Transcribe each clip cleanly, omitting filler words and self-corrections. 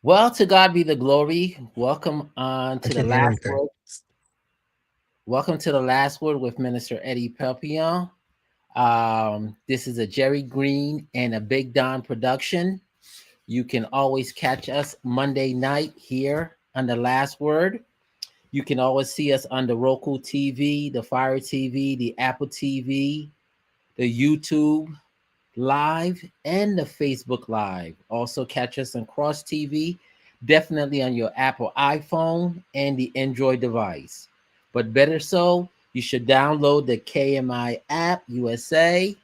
Well, to God be the glory. Welcome on I to the can't hear last anything. word. Welcome to the last word with Minister Eddy Perpignan. This is a Jerry Green and a Big Don production. You can always catch us Monday night here on the last word. You can always see us on the Roku TV, the Fire TV, the Apple TV, the YouTube Live, and the Facebook Live. Also, catch us on Cross TV, definitely on your Apple iPhone and the Android device. But better so, you should download the KMI app USA,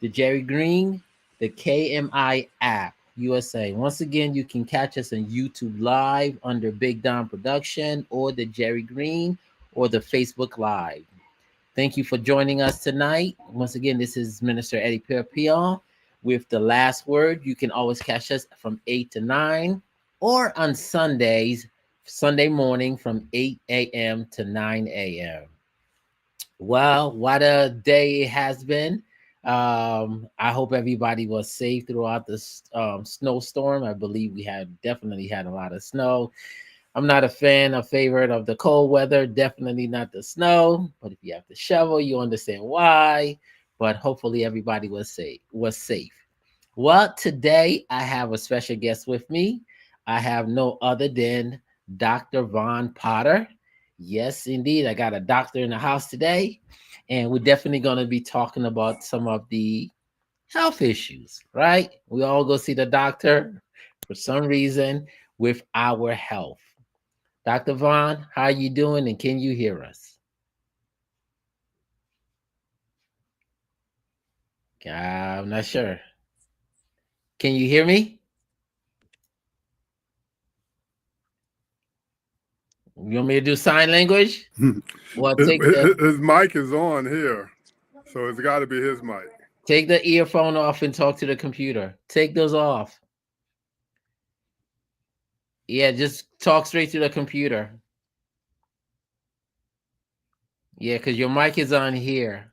the Jerry Green, the KMI app USA. Once again, you can catch us on YouTube Live under Big Don Production or the Jerry Green or the Facebook Live. Thank you for joining us tonight. Once again, this is Minister Eddy Perpignan with the last word. You can always catch us from 8 to 9 or on Sundays, Sunday morning from 8 a.m. to 9 a.m. Well, what a day it has been. I hope everybody was safe throughout this snowstorm. I believe we had definitely had a lot of snow. I'm not a fan, a favorite of the cold weather. Definitely not the snow. But if you have to shovel, you understand why. But hopefully everybody was safe. Well, today I have a special guest with me. I have no other than Dr. Von Potter. Yes, indeed. I got a doctor in the house today. And we're definitely going to be talking about some of the health issues, right? We all go see the doctor for some reason with our health. Dr. Vaughn, how you doing and can you hear us? I'm not sure. Can you hear me? You want me to do sign language? Well, his mic is on here, so it's got to be his mic. take the earphone off and talk to the computer. Take those off. Yeah, just talk straight to the computer. Yeah, because your mic is on here.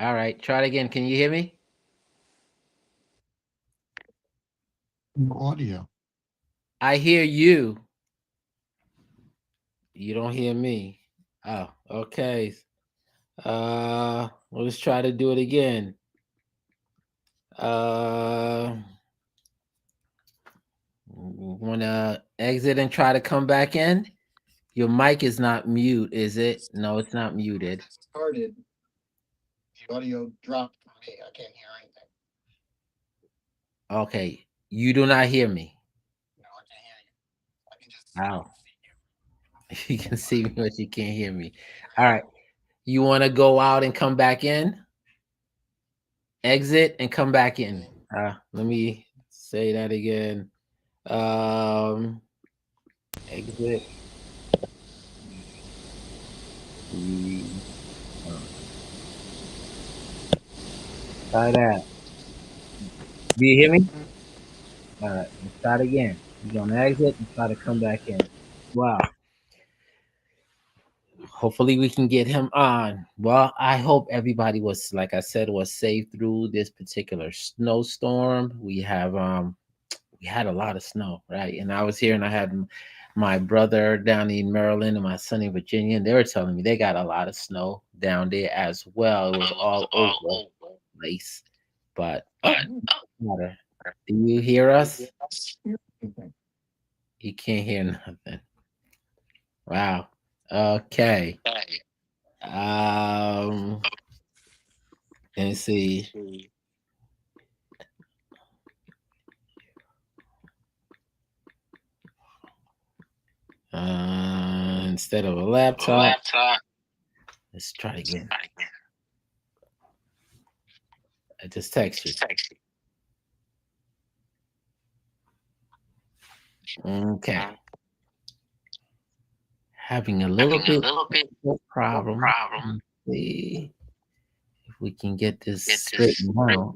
All right, try it again. Can you hear me? No audio. I hear you. You don't hear me. Oh, okay. Let's try to do it again. Uh, Want to exit and try to come back in? Your mic is not mute, is it? No, it's not muted. Started. The audio dropped for me. I can't hear anything. Okay, you do not hear me. No, I can't hear you. I can just Wow. see you. You can see me, but you can't hear me. All right. You want to go out and come back in? Exit and come back in. Let me say that again. Um, Exit. Mm, Try that. Do you hear me? All right, let's start again. You're gonna exit and try to come back in. Wow. Hopefully we can get him on. Well, I hope everybody was, like I said, was safe through this particular snowstorm. We had a lot of snow, right? And I was here and I had my brother down in Maryland and my son in Virginia, and they were telling me they got a lot of snow down there as well. It was all over the place. But water. Do you hear us? You can't hear nothing. Wow. Okay. Um, let's see. Instead of a laptop, let's try again. I just text you. Okay. Having a little bit of problem. Let's see if we can get this straightened out.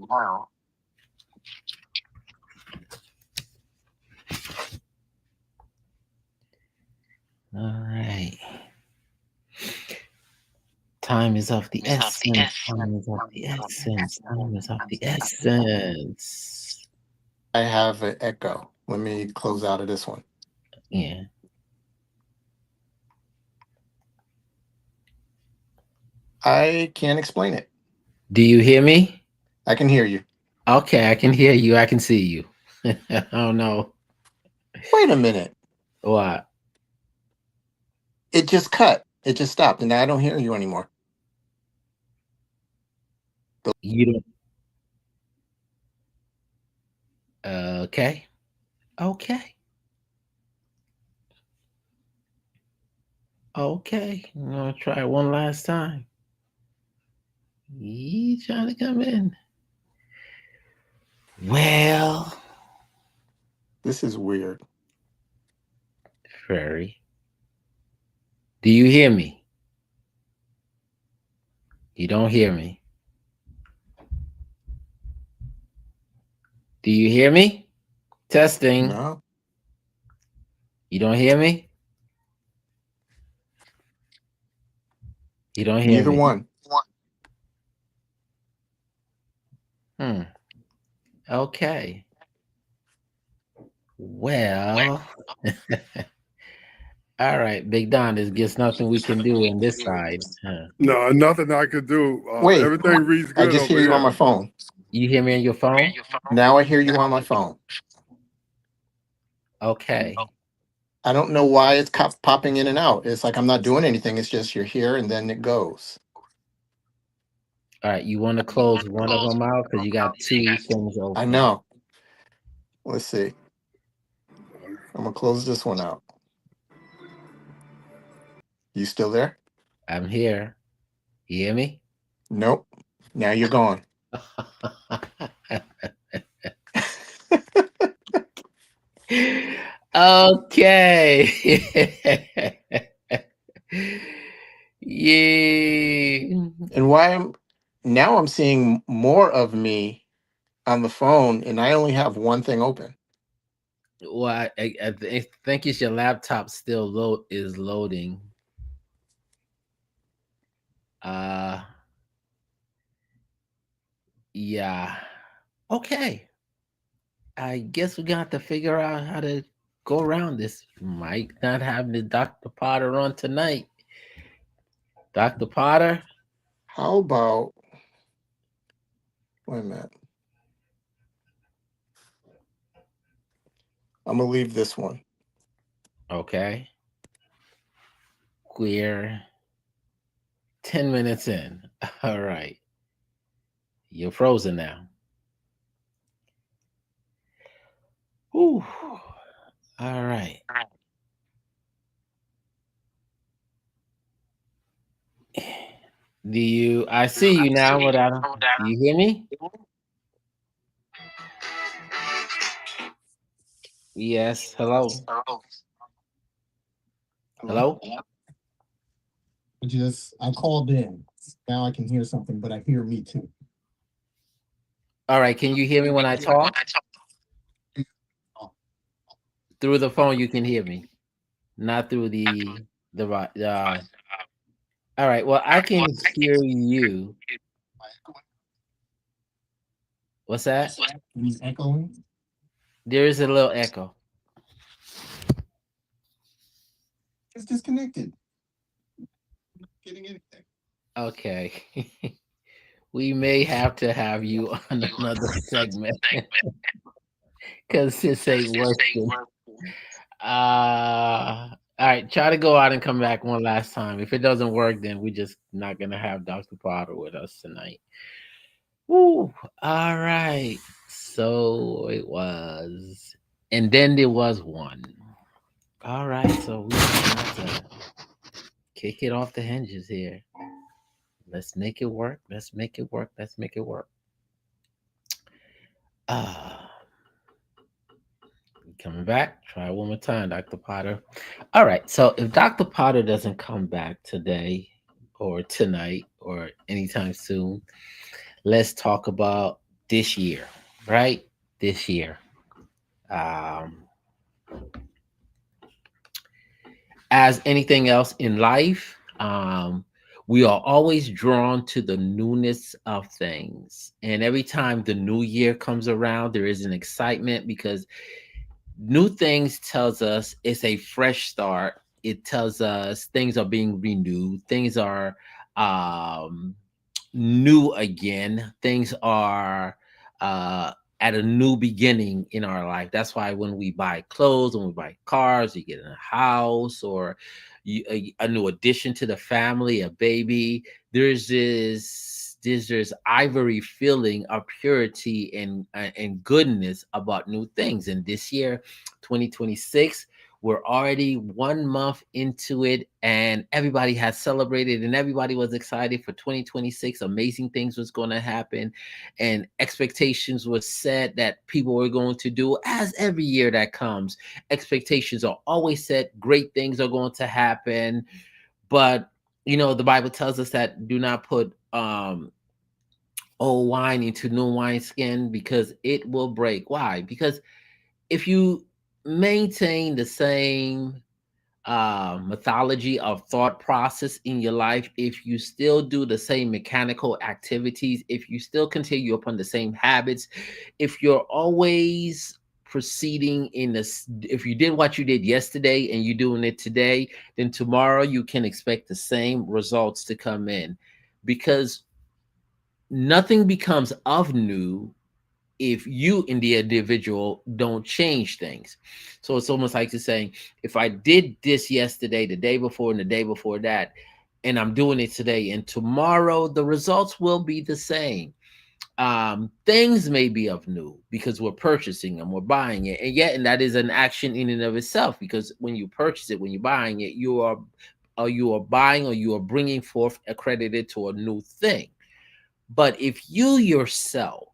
All right. Time is of the essence. Time is of the essence. Time is of the essence. I have an echo. Let me close out of this one. Yeah. I can't explain it. Do you hear me? I can hear you. Okay, I can hear you. I can see you. Oh no. Wait a minute. What? It just cut. It just stopped, and I don't hear you anymore. You don't. Okay. Okay. Okay. I'm gonna try one last time. You trying to come in? Well, This is weird. Furry. Do you hear me? You don't hear me. Do you hear me? Testing. No, You don't hear me? You don't hear neither me. one. Hmm. Okay. Well, all right, Big Don. There's just nothing we can do on this side. Huh. No, nothing I could do. Wait, Everything reads I good just over hear you on my here. phone. You hear me on your phone? Now I hear you on my phone. Okay. I don't know why it's popping in and out. It's like I'm not doing anything. It's just you're here and then it goes. All right. You want to close one of them out because you got two things I open. know. Let's see. I'm gonna close this one out. You still there? I'm here. You hear me? Nope. Now you're gone. Okay. Yeah. And why am now I'm seeing more of me on the phone and I only have one thing open. Well, I think it's your laptop still is loading. Uh yeah. Okay. I guess we're gonna have to figure out how to go around this. Might not have the Dr. Potter on tonight. Dr. Potter? How about wait a minute. I'm gonna leave this one. Okay. We're 10 minutes in. All right. You're frozen now. Whew. All right. I see you now, but I don't, do you hear me? Yes. Hello. Hello? Hello. I called in. Now I can hear something, but I hear me too. All right. Can you hear me when I talk? Through the phone, you can hear me, not through the. All right. Well, I can hear you. What's that? He's echoing. There is a little echo. It's disconnected. Getting anything. Okay. We may have to have you on another segment because this ain't working. All right. Try to go out and come back one last time. If it doesn't work, then we're just not gonna have Dr. Potter with us tonight. Woo. All right. So it was, and then there was one. All right. So we have to kick it off the hinges here. Let's make it work. Let's make it work. Let's make it work. Ah, coming back. Try one more time, Dr. Potter. All right. So if Dr. Potter doesn't come back today or tonight or anytime soon, let's talk about this year, right? This year. Um, as anything else in life, We are always drawn to the newness of things. And every time the new year comes around, there is an excitement because new things tells us it's a fresh start. It tells us things are being renewed. Things are um, new again. Things are uh, at a new beginning in our life. That's why when we buy clothes, when we buy cars, you get a house or a new addition to the family, a baby. There's this ivory feeling of purity and goodness about new things. And this year, 2026, we're already 1 month into it, and everybody has celebrated and everybody was excited for 2026. Amazing things was going to happen, and expectations were set that people were going to do. As every year that comes, expectations are always set. Great things are going to happen, but the Bible tells us that do not put old wine into new wineskin because it will break. Why? Because if you maintain the same mythology of thought process in your life, if you still do the same mechanical activities, if you still continue upon the same habits, if you're always proceeding in this, if you did what you did yesterday and you're doing it today, then tomorrow you can expect the same results to come in, because nothing becomes of new if you in the individual don't change things. So it's almost like to saying, if I did this yesterday, the day before, and the day before that, and I'm doing it today, and tomorrow the results will be the same. Things may be of new because we're purchasing them, we're buying it, and yet, and that is an action in and of itself, because when you purchase it, when you're buying it, you are buying, or you are bringing forth accredited to a new thing. But if you yourself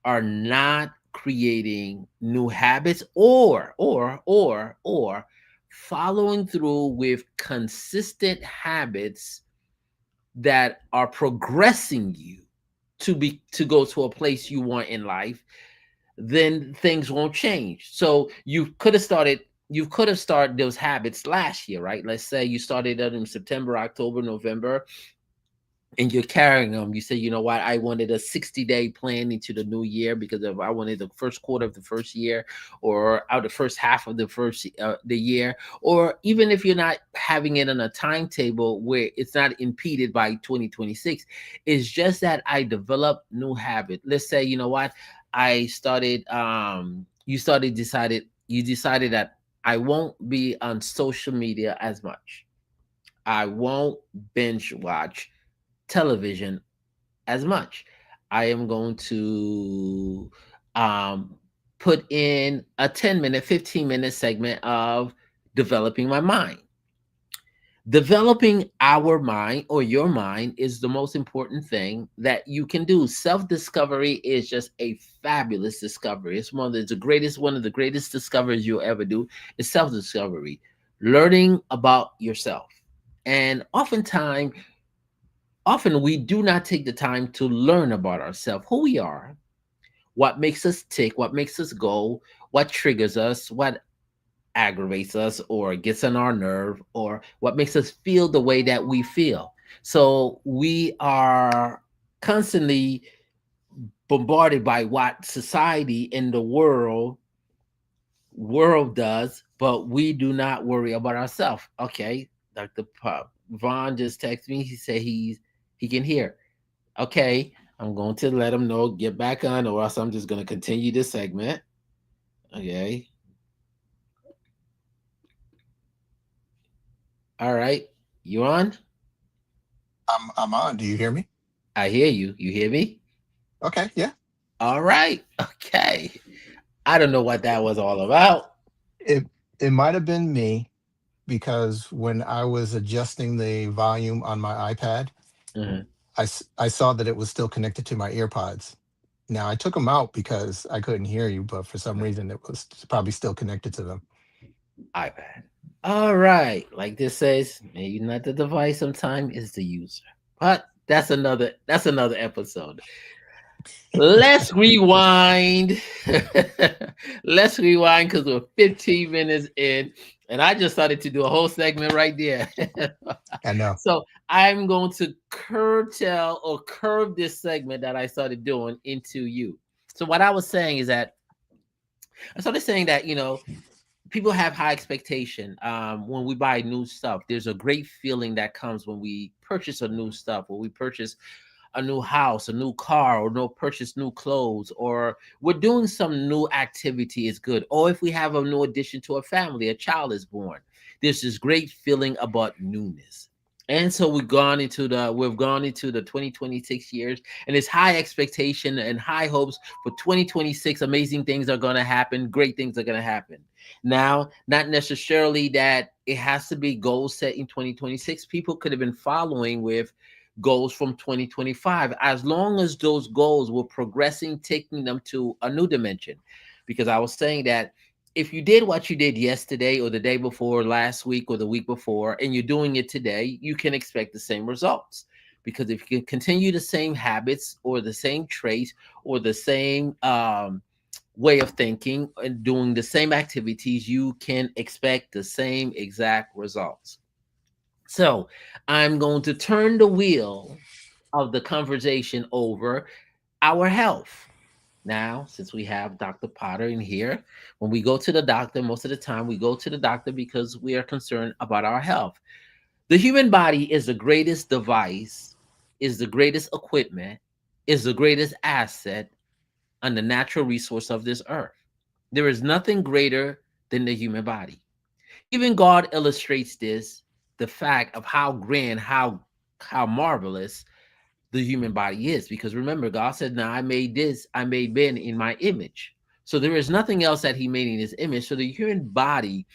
are not creating new habits, or following through with consistent habits that are progressing you to go to a place you want in life, then things won't change. So you could have started those habits last year, right? Let's say you started it in September, October, November, and you're carrying them. You say, you know what, I wanted a 60-day plan into the new year because of I wanted the first quarter of the first year, or out the first half of the year, or even if you're not having it on a timetable where it's not impeded by 2026, it's just that I developed new habit. Let's say, you know what, I started you decided that I won't be on social media as much. I won't binge watch television as much. I am going to um, put in a 10-minute, 15-minute segment of developing my mind. Developing our mind, or your mind, is the most important thing that you can do. Self-discovery is just a fabulous discovery. It's one of the greatest discoveries you'll ever do is self-discovery, learning about yourself. And often we do not take the time to learn about ourselves, who we are, what makes us tick, what makes us go, what triggers us, what aggravates us or gets on our nerve, or what makes us feel the way that we feel. So we are constantly bombarded by what society and the world does, but we do not worry about ourselves. Okay, Dr. Vaughn just texted me. He said he can hear. Okay, I'm going to let him know, get back on, or else I'm just going to continue this segment. Okay. All right. You on? I'm on. Do you hear me? I hear you. You hear me? Okay, yeah. All right. Okay. I don't know what that was all about. It it might have been me because when I was adjusting the volume on my iPad, Mhm. I saw that it was still connected to my earpods. Now I took them out because I couldn't hear you, but for some reason it was probably still connected to them. iPad. All right. Like this says, maybe not the device sometime, is the user. But that's another episode. Let's rewind. Let's rewind because we're 15 minutes in. And I just started to do a whole segment right there. I know. So I'm going to curtail or curve this segment that I started doing into you. So what I was saying is that I started saying that, people have high expectation when we buy new stuff. There's a great feeling that comes when we purchase a new stuff, when we purchase a new house, a new car, or no purchase new clothes, or we're doing some new activity is good. Or if we have a new addition to a family, a child is born. There's this great feeling about newness. And so we've gone into the 2026 years, and it's high expectation and high hopes for 2026. Amazing things are going to happen. Great things are going to happen. Now, not necessarily that it has to be goals set in 2026. People could have been following with goals from 2025, as long as those goals were progressing, taking them to a new dimension. Because I was saying that if you did what you did yesterday or the day before, last week or the week before, and you're doing it today, you can expect the same results. Because if you can continue the same habits or the same traits or the same way of thinking and doing the same activities, you can expect the same exact results. So I'm going to turn the wheel of the conversation over our health. Now, since we have Dr. Potter in here, when we go to the doctor, most of the time we go to the doctor because we are concerned about our health. The human body is the greatest device, is the greatest equipment, is the greatest asset on the natural resource of this earth. There is nothing greater than the human body. Even God illustrates this, the fact of how grand, how marvelous the human body is. Because remember, God said, "Now I made this, I made man in my image." So there is nothing else that He made in His image. So the human body,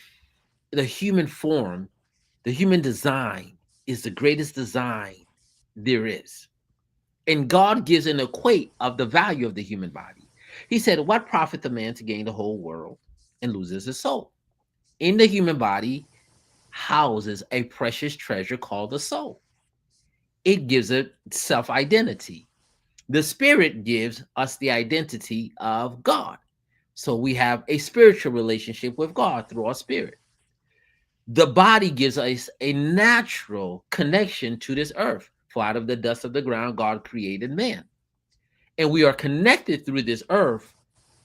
the human form, the human design is the greatest design there is. And God gives an equate of the value of the human body. He said, "What profit the man to gain the whole world and loses his soul?" In the human body houses a precious treasure called the soul. It gives it self identity. The spirit gives us the identity of God. So we have a spiritual relationship with God through our spirit. The body gives us a natural connection to this earth. For out of the dust of the ground, God created man. And we are connected through this earth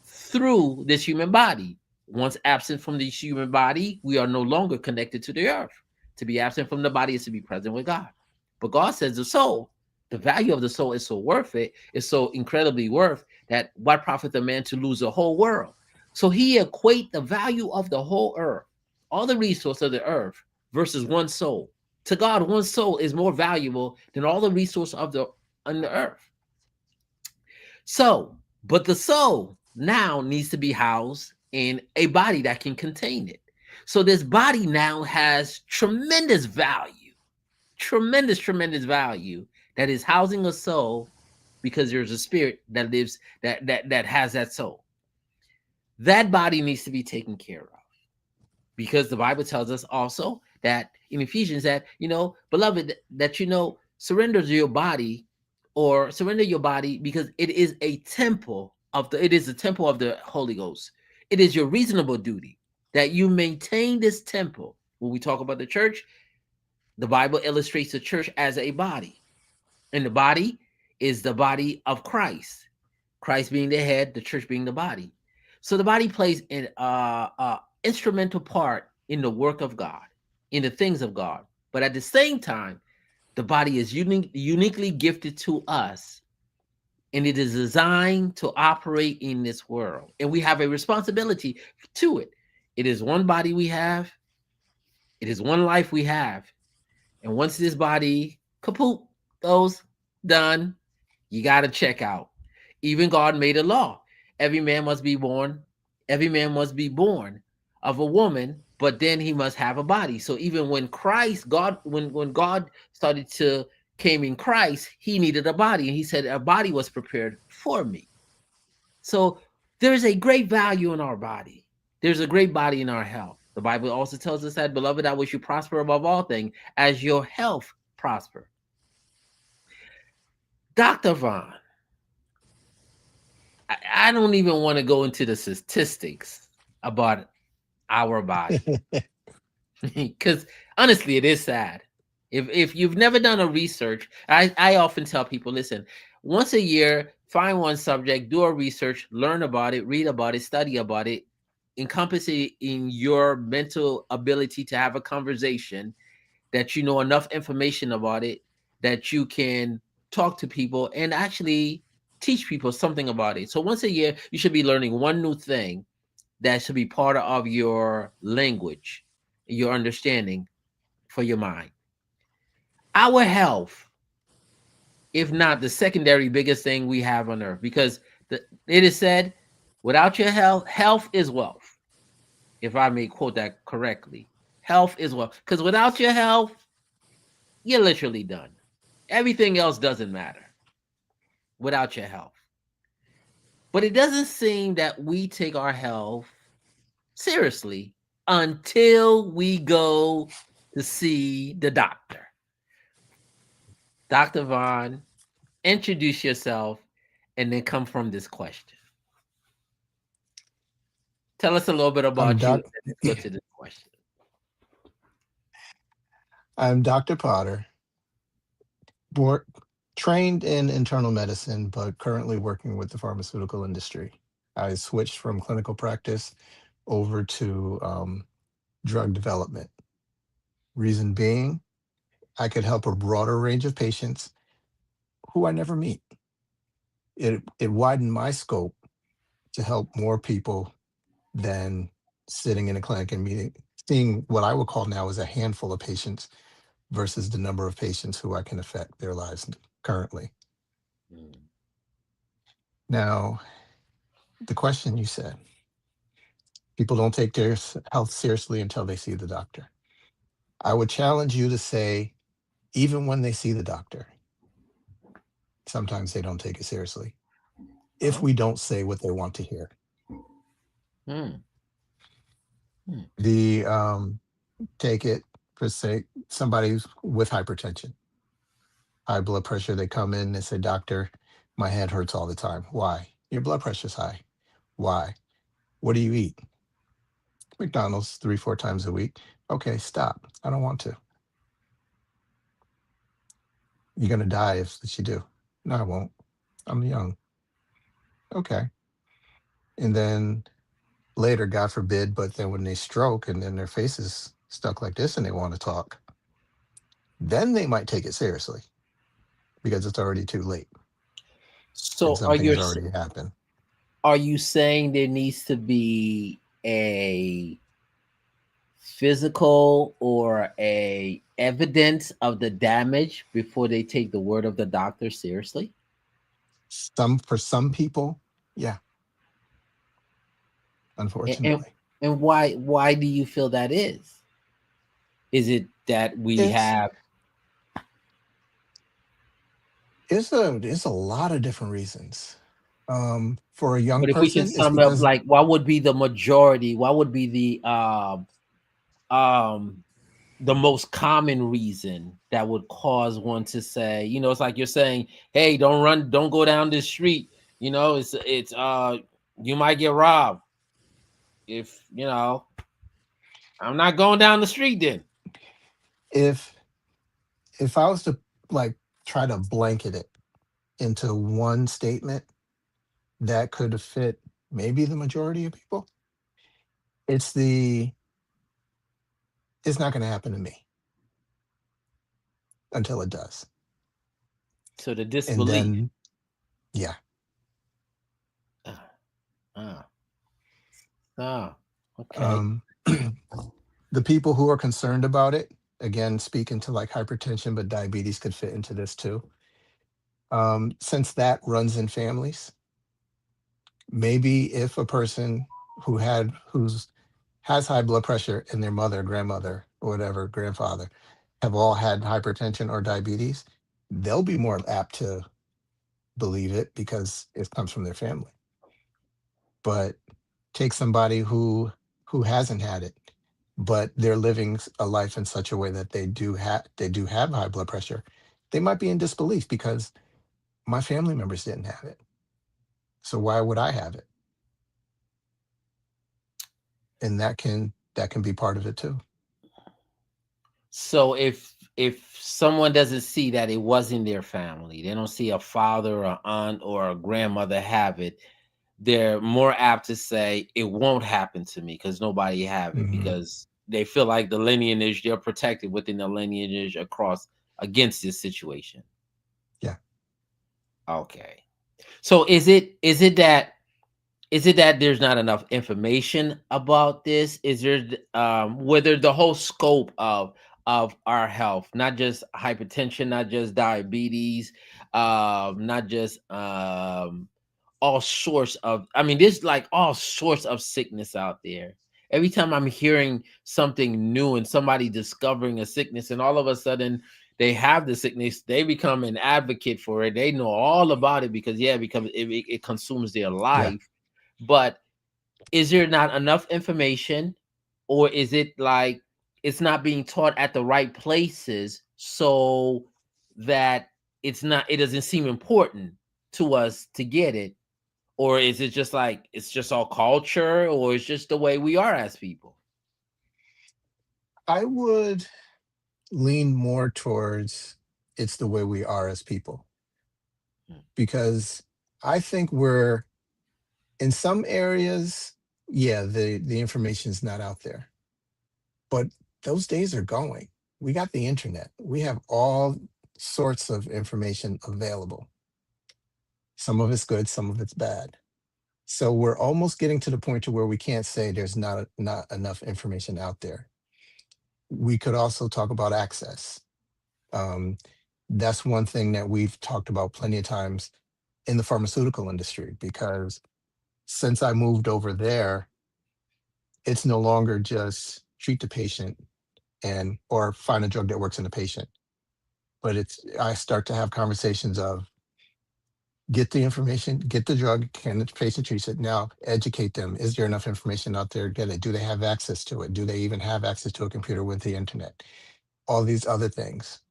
through this human body. Once absent from this human body, we are no longer connected to the earth. To be absent from the body is to be present with God. But God says the soul, the value of the soul is so worth it, is so incredibly worth that what profit the man to lose the whole world? So he equate the value of the whole earth, all the resource of the earth versus one soul. To God, one soul is more valuable than all the resource of the on the earth. So, but the soul now needs to be housed in a body that can contain it. So this body now has tremendous value that is housing a soul because there's a spirit that lives that has that soul. That body needs to be taken care of because the Bible tells us also that in Ephesians that beloved, that surrender your body or surrender your body because it is a temple of the Holy Ghost. It is your reasonable duty that you maintain this temple. When we talk about the church, the Bible illustrates the church as a body, and the body is the body of Christ. Christ being the head, the church being the body. So the body plays an instrumental part in the work of God, in the things of God. But at the same time, the body is uniquely gifted to us, and it is designed to operate in this world. And we have a responsibility to it. It is one body we have, it is one life we have. And once this body kaput goes done, you got to check out. Even God made a law. Every man must be born, every man must be born of a woman, but then he must have a body. So even when Christ, God, when God started to came in Christ, he needed a body. And he said, a body was prepared for me. So there's a great value in our body. There's a great body in our health. The Bible also tells us that, beloved, I wish you prosper above all things as your health prosper. Dr. Vaughn, I don't even want to go into the statistics about our body. Because honestly, it is sad. If you've never done a research, I often tell people, listen, once a year, find one subject, do a research, learn about it, read about it, study about it, encompass it in your mental ability to have a conversation, that you know enough information about it that you can talk to people and actually teach people something about it. So once a year, you should be learning one new thing that should be part of your language, your understanding for your mind. Our health, if not the secondary biggest thing we have on earth, because it is said, without your health, health is wealth. If I may quote that correctly, health is wealth. Because without your health, you're literally done. Everything else doesn't matter without your health. But it doesn't seem that we take our health seriously until we go to see the doctor. Dr. Vaughn, introduce yourself and then come from this question. Tell us a little bit I'm about you and doc let's go to this question. I'm Dr. Potter, board, trained in internal medicine, but currently working with the pharmaceutical industry. I switched from clinical practice over to drug development. Reason being, I could help a broader range of patients who I never meet. It widened my scope to help more people than sitting in a clinic and meeting, seeing what I would call now as a handful of patients versus the number of patients who I can affect their lives currently. Mm. Now, the question you said, people don't take their health seriously until they see the doctor. I would challenge you to say, even when they see the doctor, sometimes they don't take it seriously if Oh. we don't say what they want to hear. Mm. Mm. The take it for say somebody with hypertension, high blood pressure, they come in and say, doctor, my head hurts all the time. Why? Your blood pressure's high. Why? What do you eat? McDonald's 3, 4 times a week. Okay, stop. I don't want to. You're gonna die if you do. No, I won't. I'm young. Okay. And then later, God forbid, but then when they stroke and then their face is stuck like this and they want to talk, then they might take it seriously because it's already too late and So something has already happened. are you saying there needs to be a physical or a evidence of the damage before they take the word of the doctor seriously? For some people, yeah, And and, unfortunately. and why do you feel that is? Is it that we It's have, it's a lot of different reasons. For a young but if we can person, it's sum up, because like, what would be the majority? What would be um the most common reason that would cause one to say, it's like you're saying, hey, don't run, don't go down this street. It's you might get robbed. If I'm not going down the street then. if if I was to like try to blanket it into one statement that could fit maybe the majority of people, it's the it's not going to happen to me until it does. So the And disbelief. then, yeah, Ah, ah, ah, okay. um, the people who are concerned about it, again, speaking to like hypertension, but diabetes could fit into this too. Since that runs in families, maybe if a person who's has high blood pressure and their mother, grandmother, or whatever, grandfather, have all had hypertension or diabetes, they'll be more apt to believe it because it comes from their family. But take somebody who hasn't had it, but they're living a life in such a way that they do have high blood pressure. They might be in disbelief because my family members didn't have it. So why would I have it? And that can be part of it too. So if someone doesn't see that it wasn't their family, they don't see a father or aunt or a grandmother have it, they're more apt to say it won't happen to me because nobody have it, Hmm. because they feel like the lineage, they're protected within the lineage across against this situation. Yeah. Okay. So is it that there's not enough information about this? Is there whether the whole scope of our health, not just hypertension, not just diabetes, not just all sorts of, I mean, there's like all sorts of sickness out there. Every time I'm hearing something new and somebody discovering a sickness and all of a sudden they have the sickness, they become an advocate for it. They know all about it because yeah, because it consumes their Yeah. life. But is there not enough information, or is it like it's not being taught at the right places so that it doesn't seem important to us to get it? Or is it just like it's just all culture, or it's just the way we are as people? I would lean more towards it's the way we are as people, Hmm. because I think we're in some areas, yeah, the information is not out there, but those days are going. We got the internet. We have all sorts of information available. Some of it's good, some of it's bad. So we're almost getting to the point to where we can't say there's not enough information out there. We could also talk about access. Um, that's one thing that we've talked about plenty of times in the pharmaceutical industry, because since I moved over there, it's no longer just treat the patient and or find a drug that works in the patient, but it's I start to have conversations of get the information, get the drug, can the patient treat it? Now educate them. Is there enough information out there to get it? Do they have access to it? Do they even have access to a computer with the internet? All these other things.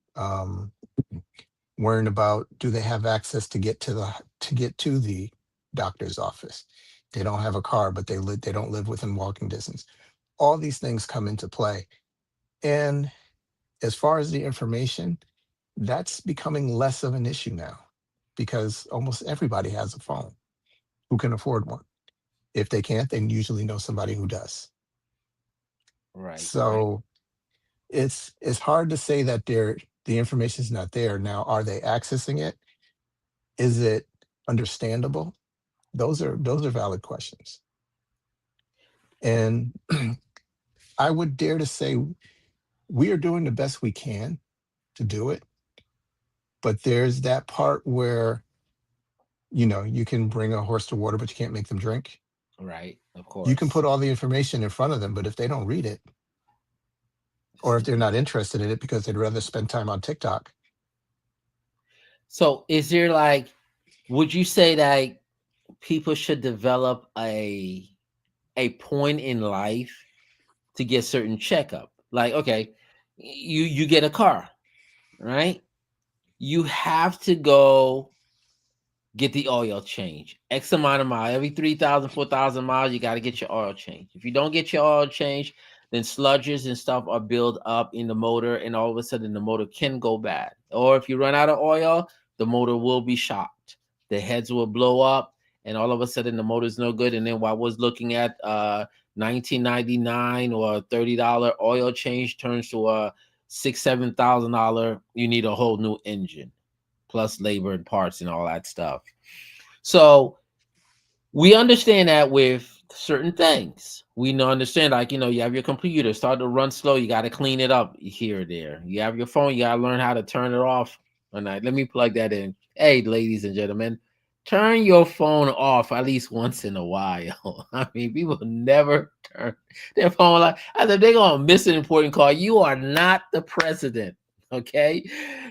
Worrying about, do they have access to the doctor's office? They don't have a car, but they don't live within walking distance. All these things come into play. And as far as the information, that's becoming less of an issue now, because almost everybody has a phone who can afford one. If they can't, they usually know somebody who does. Right, right, So it's hard to say that the information is not there. Now, are they accessing it? Is it understandable? Those are valid questions. And I would dare to say we are doing the best we can to do it, but there's that part where you can bring a horse to water, but you can't make them drink. right. Of You can course. put all the information in front of them, but if they don't read it, or if they're not interested in it because they'd rather spend time on TikTok. So, is there like, would you say that people should develop a point in life to get certain checkup? Like, okay, you get a car, right? You have to go get the oil change. X amount of miles, every 3,000, 4,000 miles, you got to get your oil change. If you don't get your oil change, then sludges and stuff are built up in the motor, and all of a sudden the motor can go bad. Or if you run out of oil, the motor will be shocked. The heads will blow up, and all of a sudden the motor's no good. And then while I was looking at 1999 or $30 oil change turns to a $6,000, $7,000, you need a whole new engine plus labor and parts and all that stuff. So we understand that with certain things. We know understand, like, you have your computer start to run slow, you got to clean it up here or there. You have your phone, you got to learn how to turn it off. All right, let me plug that in. Hey, ladies and gentlemen, turn your phone off at least once in a while. I mean, people never turn their phone off. As if they're gonna miss an important call. You are not the president. Okay,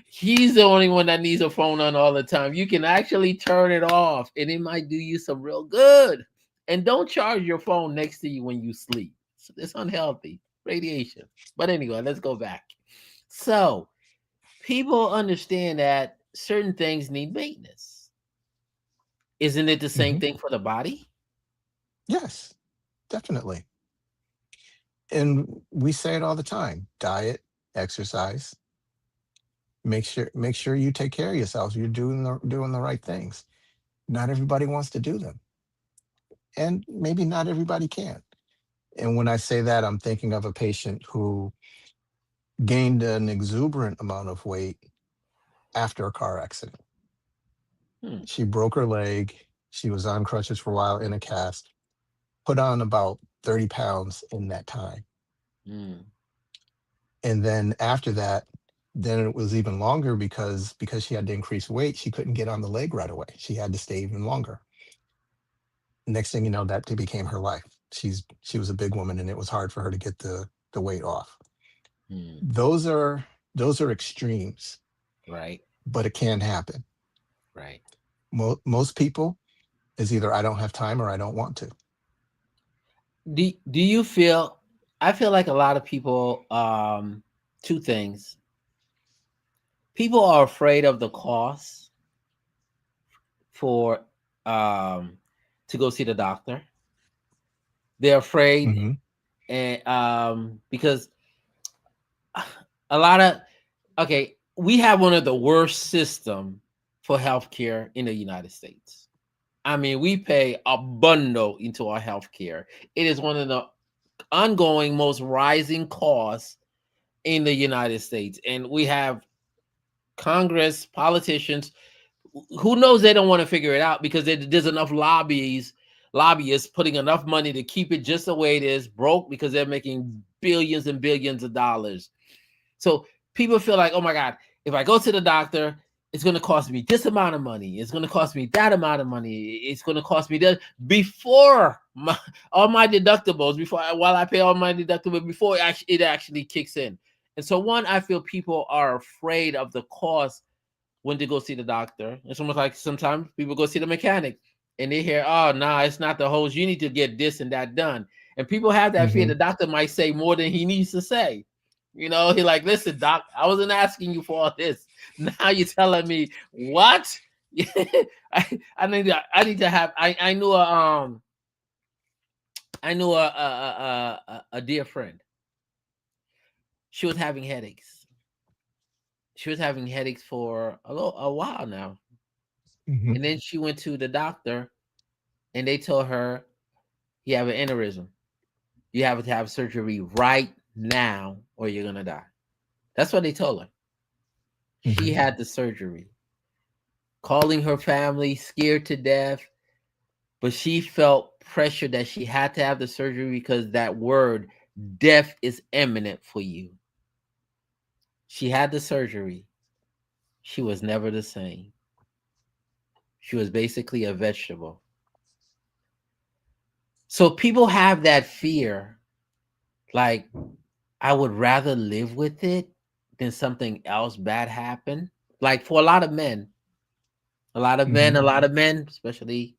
he's the only one that needs a phone on all the time. You can actually turn it off, and it might do you some real good. And don't charge your phone next to you when you sleep. It's unhealthy radiation. But anyway, let's go back. So people understand that certain things need maintenance. Isn't it the same Hmm. thing for the body? Yes, definitely. And we say it all the time: diet, exercise. Make sure you take care of yourselves. You're doing the right things. Not everybody wants to do them, and maybe not everybody can. And when I say that, I'm thinking of a patient who gained an exuberant amount of weight after a car accident. Hmm. She broke her leg. She was on crutches for a while in a cast, put on about 30 pounds in that time. Hmm. And then after that, then it was even longer because she had to increase weight, she couldn't get on the leg right away. She had to stay even longer. Next thing you know, that became her life. She was a big woman and it was hard for her to get the weight off. Hmm. Those are those are extremes, Right. but it can happen. Right. Most people is either I don't have time or I don't want to. Do you feel? I feel like a lot of people. Two things. People are afraid of the cost for um to go see the doctor. They're afraid, Hmm. and because a lot of okay, we have one of the worst system for healthcare in the United States. I mean, we pay a bundle into our healthcare. It is one of the ongoing most rising costs in the United States, and we have Congress politicians who knows they don't want to figure it out because there's enough lobbyists putting enough money to keep it just the way it is, broke because they're making billions and billions of dollars. So people feel like, oh my God, if I go to the doctor, it's going to cost me this amount of money. It's going to cost me that amount of money. It's going to cost me that before all my deductibles, while I pay all my deductible before it actually kicks in. And so one, I feel people are afraid of the cost when to go see the doctor. It's almost like sometimes people go see the mechanic and they hear, oh, no, nah, it's not the hose. You need to get this and that done. And people have that fear. Hmm. The doctor might say more than he needs to say. You know, he like, listen, doc, I wasn't asking you for all this. Now you're telling me what? I need to have. I knew a dear friend. She was having headaches. She was having headaches for a while now, Hmm. and then she went to the doctor, and they told her you have an aneurysm. You have to have surgery right now, or you're gonna die. That's what they told her. She Hmm. had the surgery, calling her family, scared to death, but she felt pressure that she had to have the surgery because that word, death, is imminent for you. She had the surgery. She was never the same. She was basically a vegetable. So people have that fear, like, I would rather live with it than something else bad happen. Like for Hmm. a lot of men, especially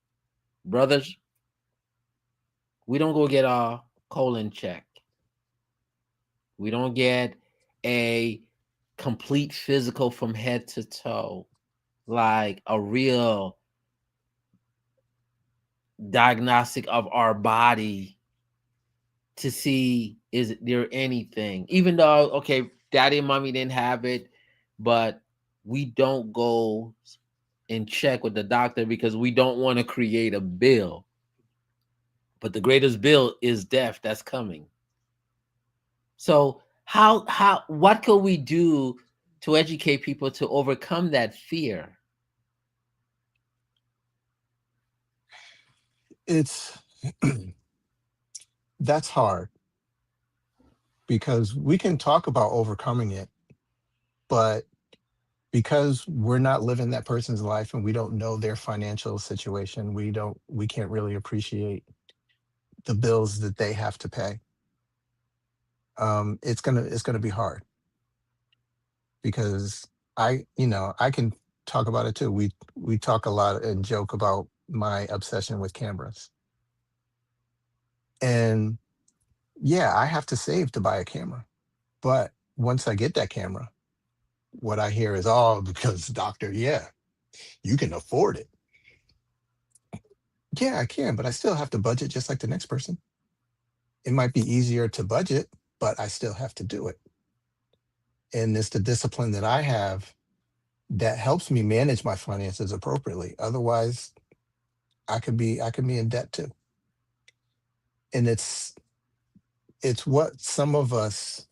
brothers, we don't go get our colon checked. We don't get a complete physical from head to toe, like a real diagnostic of our body to see is there anything. Even though, okay, daddy and mommy didn't have it, but we don't go and check with the doctor because we don't want to create a bill. But the greatest bill is death that's coming. So what could we do to educate people to overcome that fear? It's that's hard because we can talk about overcoming it, but because we're not living that person's life and we don't know their financial situation, we can't really appreciate the bills that they have to pay. It's gonna be hard because I can talk about it too. We talk a lot and joke about my obsession with cameras. And yeah, I have to save to buy a camera. But once I get that camera, what I hear is, oh, because doctor, yeah, you can afford it. Yeah, I can, but I still have to budget just like the next person. It might be easier to budget, but I still have to do it. And it's the discipline that I have that helps me manage my finances appropriately. Otherwise, I could be in debt too. And it's what some of us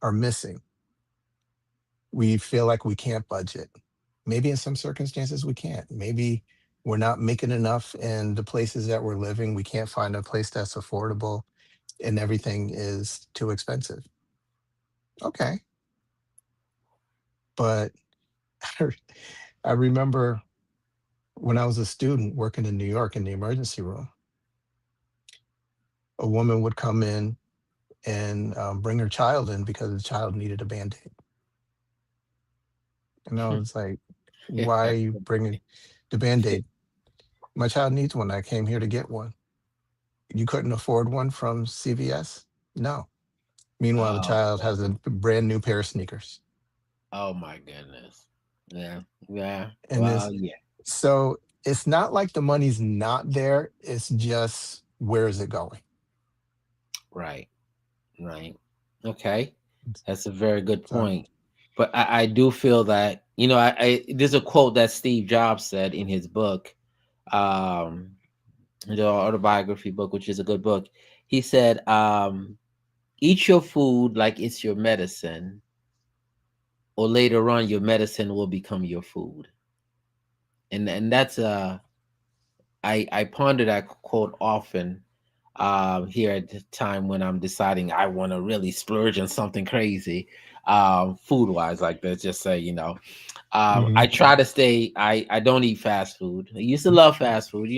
are missing. We feel like we can't budget. Maybe in some circumstances we can't. Maybe we're not making enough in the places that we're living. We can't find a place that's affordable and everything is too expensive. Okay. But I remember when I was a student working in New York in the emergency room, a woman would come in and bring her child in because the child needed a band-aid. And I was like, why are you bringing the band-aid? My child needs one. I came here to get one. You couldn't afford one from CVS? No. Meanwhile, the Oh, child has a brand new pair of sneakers. oh my goodness. Yeah, yeah. And Well, this, yeah. so it's not like the money's not there. It's just, where is it going? Right, right. Okay, that's a very good So, point. But I do feel that there's a quote that Steve Jobs said in his book, um, the autobiography book, which is a good book. He said, "Eat your food like it's your medicine, or later on, your medicine will become your food." And that's I ponder that quote often here at the time when I'm deciding I want to really splurge on something crazy, food wise, like let's just say, I hmm try to stay. I don't eat fast food. I used to love fast food.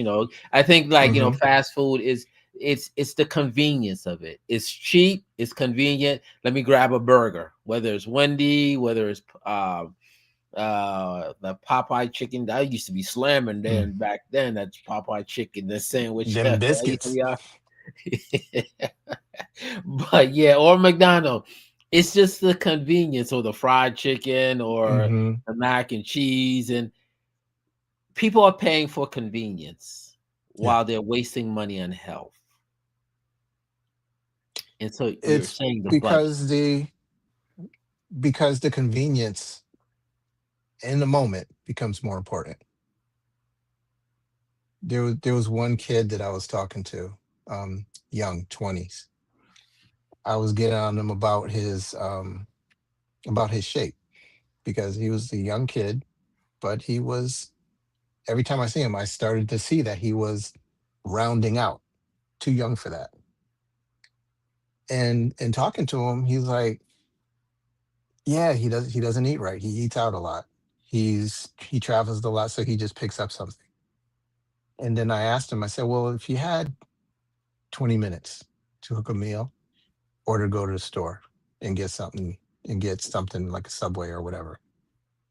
I think like hmm fast food is it's the convenience of it. It's cheap. It's convenient. Let me grab a burger, whether it's Wendy, whether it's the Popeye chicken that used to be slamming then back then. That's Popeye chicken, the sandwich. Them That used to biscuits. be but yeah, or McDonald's. It's just the convenience, or the fried chicken, or hmm the mac and cheese, and people are paying for convenience Yeah. while they're wasting money on health. And so you're It's saying the budget. because the convenience in the moment becomes more important. There was one kid that I was talking to, young 20s. I was getting on him about his shape because he was a young kid, but he was, every time I see him, I started to see that he was rounding out, too young for that. And talking to him, he's like, yeah, he doesn't eat right. He eats out a lot. He travels a lot, so he just picks up something. And then I asked him, I said, well, if you had 20 minutes to cook a meal or to go to the store and get something like a Subway or whatever,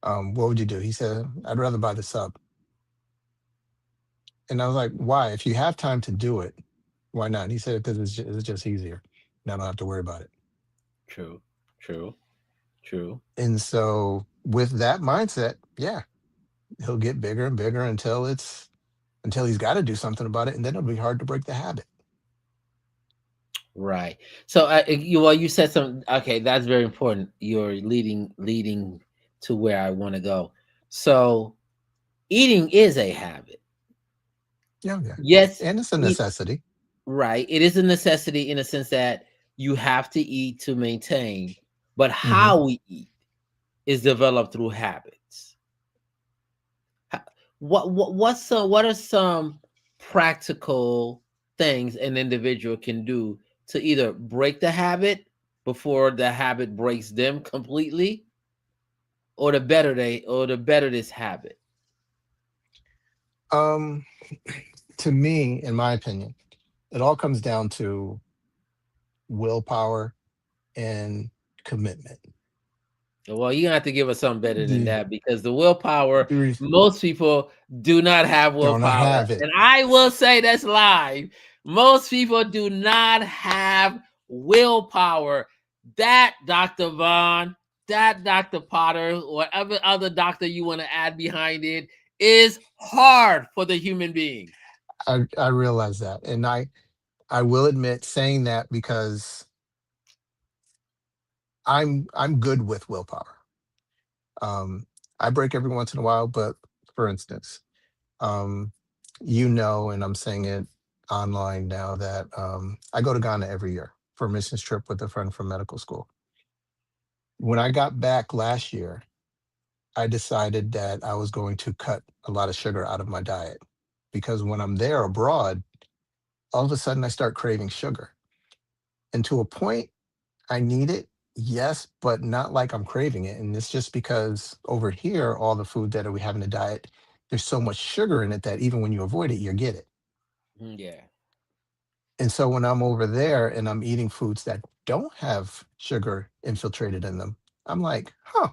what would you do? He said, I'd rather buy the sub. And I was like, why? If you have time to do it, why not? And he said, because it's just easier. And I don't have to worry about it. True, true, true. And so with that mindset, yeah, he'll get bigger and bigger until he's got to do something about it. And then it'll be hard to break the habit. Right. So you said something. Okay, that's very important. You're leading to where I want to go. So eating is a habit. Yeah, yeah. Yes, And it's a eat necessity. right. It is a necessity in a sense that you have to eat to maintain, but hmm how we eat is developed through habits. Ho- what are some practical things an individual can do to either break the habit before the habit breaks them completely, or to better this habit? Um, to me, in my opinion, it all comes down to willpower and commitment. Well, you have to give us something better than The, that, because the willpower, the re- most people do not have do not willpower. have it. And I will say that's live. Most people do not have willpower. That Dr. Vaughn, that Dr. Potter, whatever other doctor you want to add behind it, is hard for the human being. I realize that, and I will admit saying that because I'm good with willpower. Um, I break every once in a while, but for instance, um, and I'm saying it online now that I go to Ghana every year for a missions trip with a friend from medical school. When I got back last year, I decided that I was going to cut a lot of sugar out of my diet because when I'm there abroad, all of a sudden I start craving sugar. And to a point, I need it, yes, but not like I'm craving it. And it's just because over here, all the food that we have in the diet, there's so much sugar in it that even when you avoid it, you get it. Yeah. And so when I'm over there and I'm eating foods that don't have sugar infiltrated in them, I'm like, huh,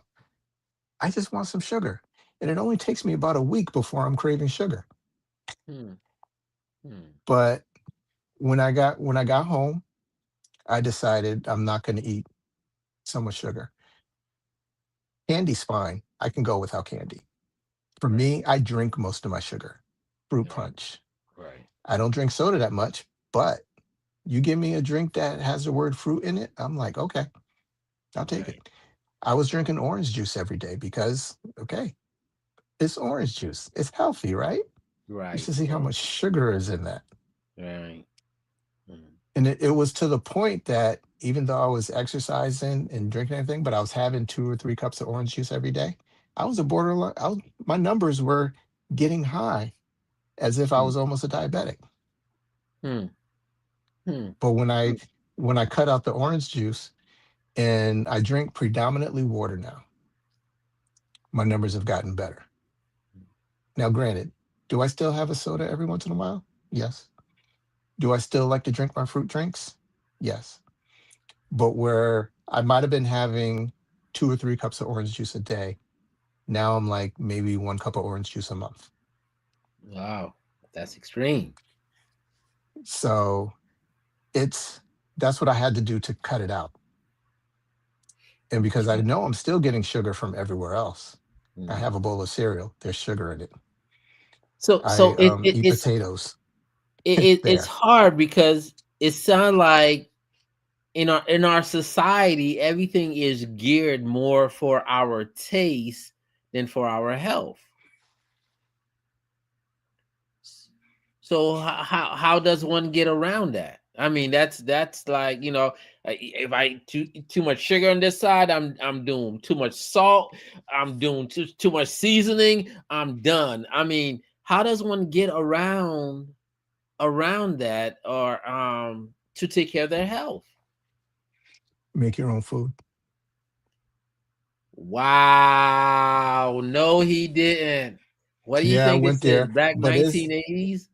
I just want some sugar. And it only takes me about a week before I'm craving sugar. Hmm. Hmm. But when I got home, I decided I'm not going to eat so much sugar. Candy's fine. I can go without candy. For Right. me, I drink most of my sugar. Fruit Right. punch. Right. I don't drink soda that much, but you give me a drink that has the word fruit in it, I'm like, okay, I'll take Right. it. I was drinking orange juice every day because, okay, it's orange juice. It's healthy, right? You Right. should see how much sugar is in that. Right. Hmm. And it was to the point that even though I was exercising and drinking anything, but I was having 2 or 3 cups of orange juice every day, I was a borderline, my numbers were getting high as if I Hmm. was almost a diabetic. Hmm. Hmm. But Hmm. when I cut out the orange juice and I drink predominantly water now, my numbers have gotten better. Now, granted, do I still have a soda every once in a while? Yes. Do I still like to drink my fruit drinks? Yes. But where I might have been having 2 or 3 cups of orange juice a day, now I'm like maybe 1 cup of orange juice a month. Wow. That's extreme. So it's that's what I had to do to cut it out. And because I Yeah. know I'm still getting sugar from everywhere else, I Hmm. have a bowl of cereal. There's sugar in it. So I eat it's potatoes. it's There, hard because it sounds like in our society everything is geared more for our taste than for our health. So how does one get around that? I mean, that's like, if I too much sugar on this side, I'm doomed. Too much salt, I'm doomed. Too much seasoning, I'm done. I mean, how does one get around that, or to take care of their health? make your own food. Wow. No, he didn't. What do you Yeah, I think went this is? there, Back but it's 1980s?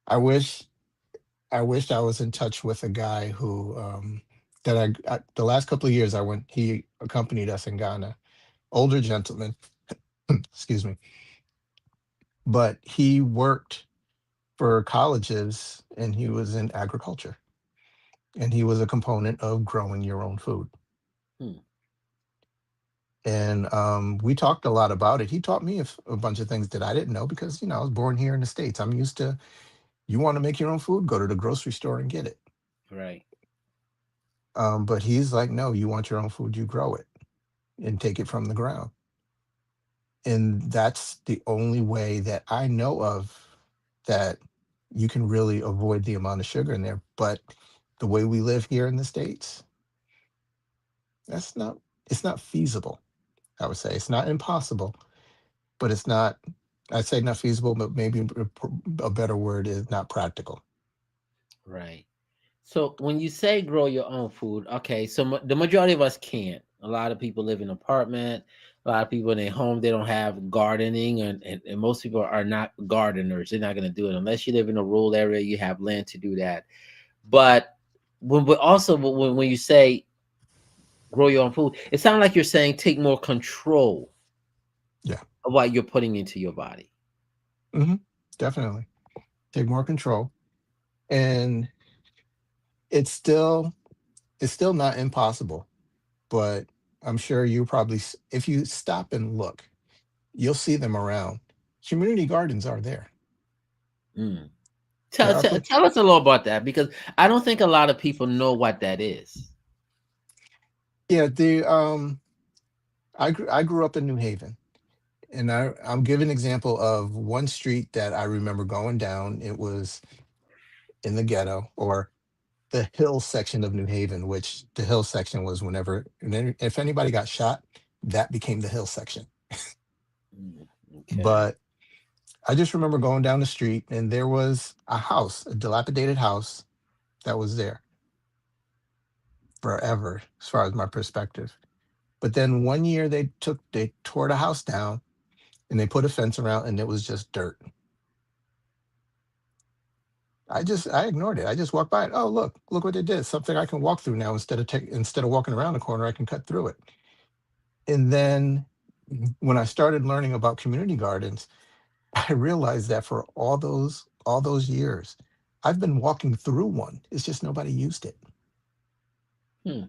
I wish I wished I was in touch with a guy who that the last couple of years I went he accompanied us in Ghana. Older gentleman, excuse me, but he worked for colleges and he was in agriculture and he was a component of growing your own food. Hmm. And we talked a lot about it. He taught me a bunch of things that I didn't know because I was born here in the States. I'm used to you want to make your own food, go to the grocery store and get it. Right. But he's like, no, you want your own food, you grow it and take it from the ground. And that's the only way that I know of that you can really avoid the amount of sugar in there. But the way we live here in the States, that's not it's not feasible. I would say it's not impossible, but it's not. I'd say not feasible, but maybe a better word is not practical. Right. So when you say grow your own food, okay, so the majority of us can't. A lot of people live in apartment. A lot of people in their home, they don't have gardening, and most people are not gardeners. They're not going to do it unless you live in a rural area. You have land to do that. But but also when you say grow your own food, it sounds like you're saying take more control Yeah, of what you're putting into your body. hmm definitely take more control, and it's still it's still not impossible. But I'm sure you probably, if you stop and look, you'll see them around. Community gardens are there. Mm. Therapy. Tell us a little about that because I don't think a lot of people know what that is. Yeah, I grew up in New Haven, and I'll give an example of one street that I remember going down. It was in the ghetto, or the hill section of New Haven, which the hill section was whenever, and then if anybody got shot, that became the hill section. Mm, okay. But I just remember going down the street, and there was a house, a dilapidated house that was there forever, as far as my perspective. But then one year they tore the house down and they put a fence around, and it was just dirt. I ignored it. I just walked by it. Oh, look what they did. Something I can walk through now, instead of walking around the corner, I can cut through it. And then when I started learning about community gardens, I realized that for all those years, I've been walking through one. It's just nobody used it. Hmm.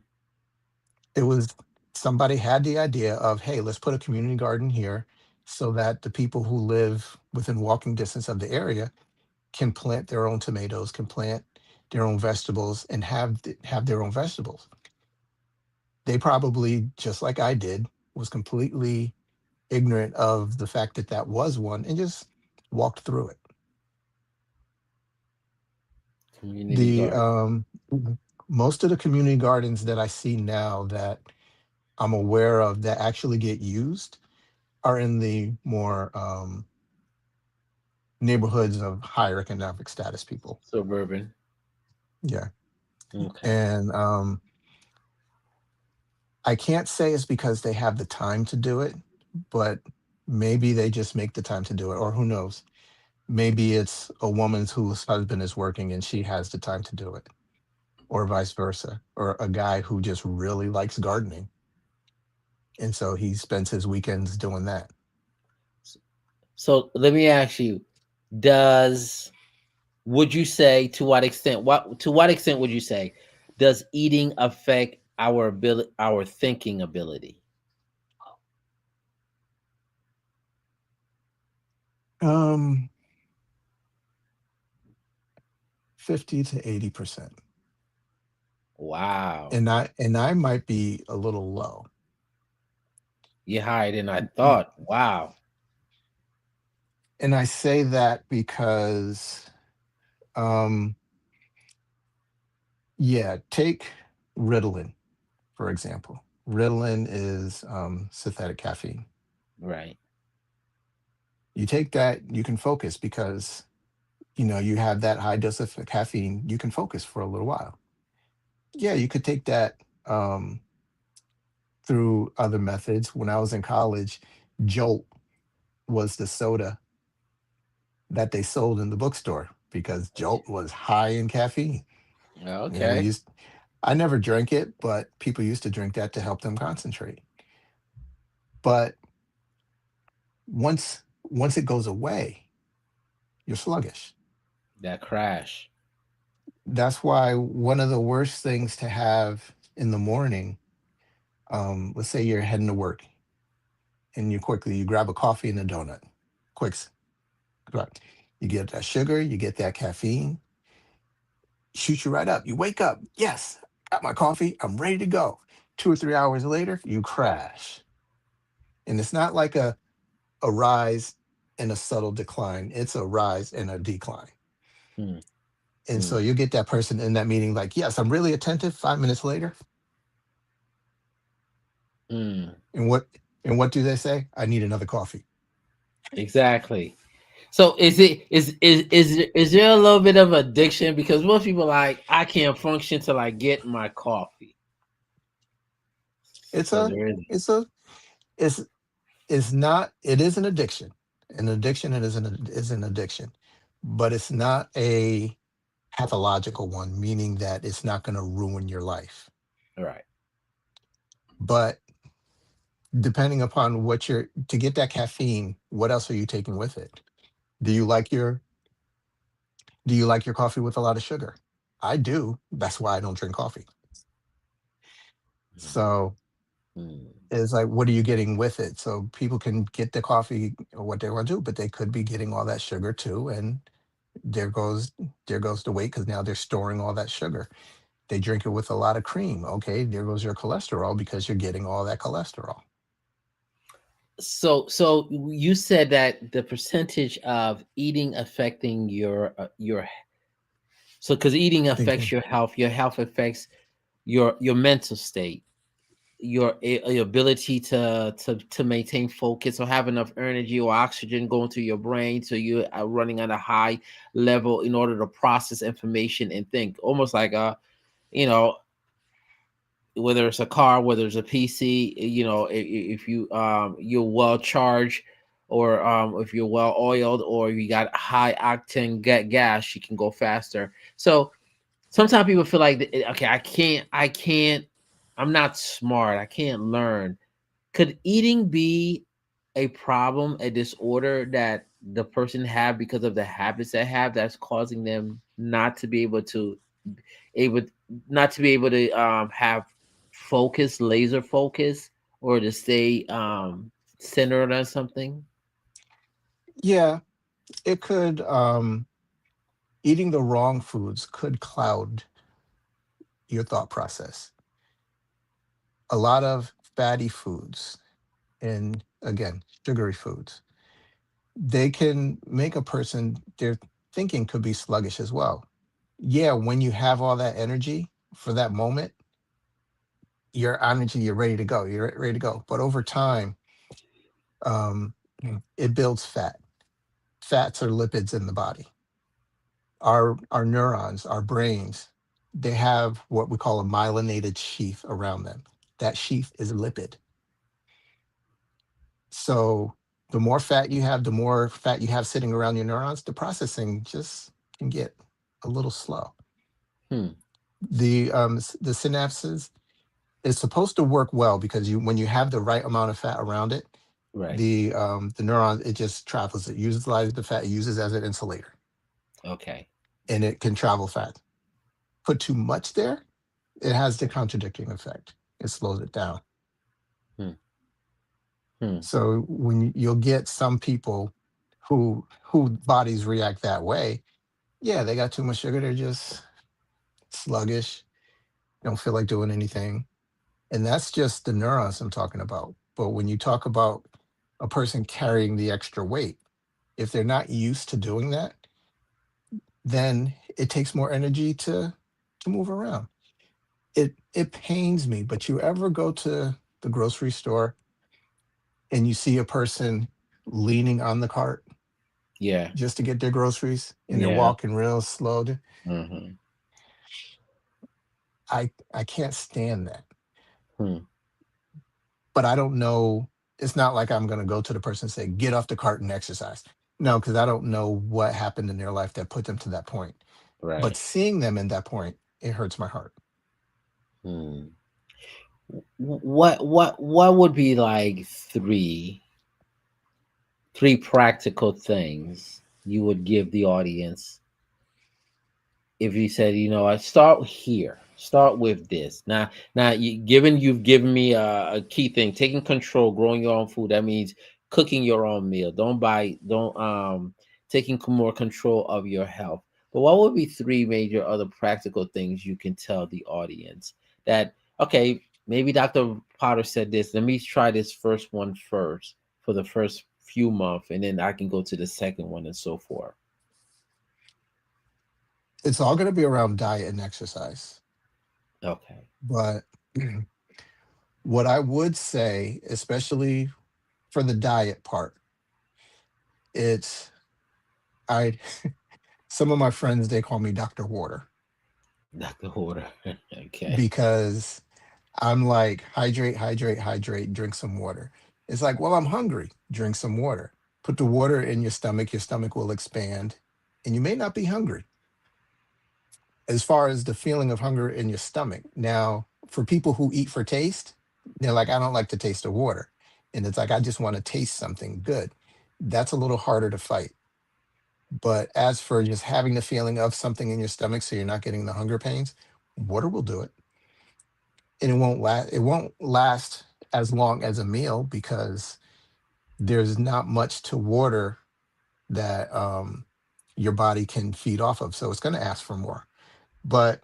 It was Somebody had the idea of, hey, let's put a community garden here so that the people who live within walking distance of the area can plant their own tomatoes, can plant their own vegetables, and have their own vegetables. They probably, just like I did, was completely ignorant of the fact that that was one, and just walked through it. Community The garden. Most of the community gardens that I see now that I'm aware of that actually get used are in the more neighborhoods of higher economic status people. Suburban. Yeah. Okay. And I can't say it's because they have the time to do it, but maybe they just make the time to do it, or who knows? Maybe it's a woman whose husband is working and she has the time to do it, or vice versa, or a guy who just really likes gardening. And so he spends his weekends doing that. So let me ask you, does would you say to what extent would you say does eating affect our thinking ability? Um, 50 to 80%. Wow. And I might be a little low. You're higher than I thought. Wow. And I say that because, um, yeah, take Ritalin, for example. Ritalin is synthetic caffeine. Right. You take that, you can focus because, you have that high dose of caffeine, you can focus for a little while. Yeah, you could take that through other methods. When I was in college, Jolt was the soda that they sold in the bookstore because Jolt was high in caffeine. And Okay. I never drank it, but people used to drink that to help them concentrate. But once it goes away, you're sluggish. That crash. That's why one of the worst things to have in the morning, let's say you're heading to work and you grab a coffee and a donut. Quick, right. You get that sugar, you get that caffeine, shoot you right up. You wake up, yes, got my coffee, I'm ready to go. 2 or 3 hours later, you crash. And it's not like a rise and a subtle decline. It's a rise and a decline. Hmm. And so Hmm. you get that person in that meeting like, yes, I'm really attentive. 5 minutes later, Hmm. and what do they say? I need another coffee. Exactly. So is there a little bit of addiction because most people like I can't function till I get my coffee. It's So a there is. it's a it's it's not it is an addiction. An addiction is an addiction, but it's not a pathological one, meaning that it's not going to ruin your life. Right. But depending upon what you're to get that caffeine, what else are you taking with it? Do you like your Do you like your coffee with a lot of sugar? I do. That's why I don't drink coffee. So Hmm. it's like, what are you getting with it? So people can get the coffee or what they want to do, but they could be getting all that sugar too. And There goes there goes the weight because now they're storing all that sugar. They drink it with a lot of cream. Okay, there goes your cholesterol because you're getting all that cholesterol. So you said that the percentage of eating affecting your so because eating affects Thinking, your health affects your mental state, your ability to maintain focus or have enough energy or oxygen going to your brain, so you are running at a high level in order to process information and think, almost like you know whether it's a car, whether it's a PC, if you're well charged, or if you're well oiled, or you got high octane gas, you can go faster. So sometimes people feel like, okay, I'm not smart, I can't learn. Could eating be a problem, a disorder that the person have because of the habits they have, that's causing them not to be able not to be able to have focus, laser focus, or to stay centered on something? yeah, it could. Eating the wrong foods could cloud your thought process. A lot of fatty foods and again, sugary foods, they can make a person, their thinking could be sluggish as well. Yeah, when you have all that energy for that moment, your energy, you're ready to go. You're ready to go. But over time, um, it builds fat. Fats are lipids in the body. Our neurons, our brains, they have what we call a myelinated sheath around them. That sheath is lipid. So the more fat you have, the more fat you have sitting around your neurons, the processing just can get a little slow. Hmm. The synapses is supposed to work well because you when you have the right amount of fat around it, Right. the neuron, it just travels. It utilizes the fat, it uses as an insulator, Okay. and it can travel fast. Put too much there, it has the contradicting effect. It slows it down. Hmm. Hmm. So you'll get some people who bodies react that way. Yeah, they got too much sugar. They're just sluggish. Don't feel like doing anything, and that's just the neurons I'm talking about. But when you talk about a person carrying the extra weight, if they're not used to doing that, then it takes more energy to move around. It pains me, but you ever go to the grocery store and you see a person leaning on the cart Yeah. just to get their groceries and they're Yeah. walking real slow? Hmm. I can't stand that. Hmm. But I don't know. It's not like I'm going to go to the person and say, get off the cart and exercise. No, because I don't know what happened in their life that put them to that point. But Right. seeing them in that point, it hurts my heart. Hmm. What would be like three practical things you would give the audience if you said, I start here, start with this. Now, you've given me a key thing: taking control, growing your own food. That means cooking your own meal. Don't taking more control of your health. But what would be three major other practical things you can tell the audience that, okay, maybe Dr. Potter said this. Let me try this first one first for the first few months, and then I can go to the second one and so forth. It's all going to be around diet and exercise. Okay. But what I would say, especially for the diet part, it's I some of my friends they call me Dr. Water Dr. Order. Okay. because I'm like hydrate, hydrate, hydrate, drink some water. It's like, well, I'm hungry. Drink some water. Put the water in your stomach will expand, and you may not be hungry. As far as the feeling of hunger in your stomach. Now, for people who eat for taste, they're like, I don't like the taste of water. And it's like, I just want to taste something good. That's a little harder to fight. But as for just having the feeling of something in your stomach so you're not getting the hunger pains, water will do it. And it won't last as long as a meal because there's not much to water that your body can feed off of. So it's going to ask for more. But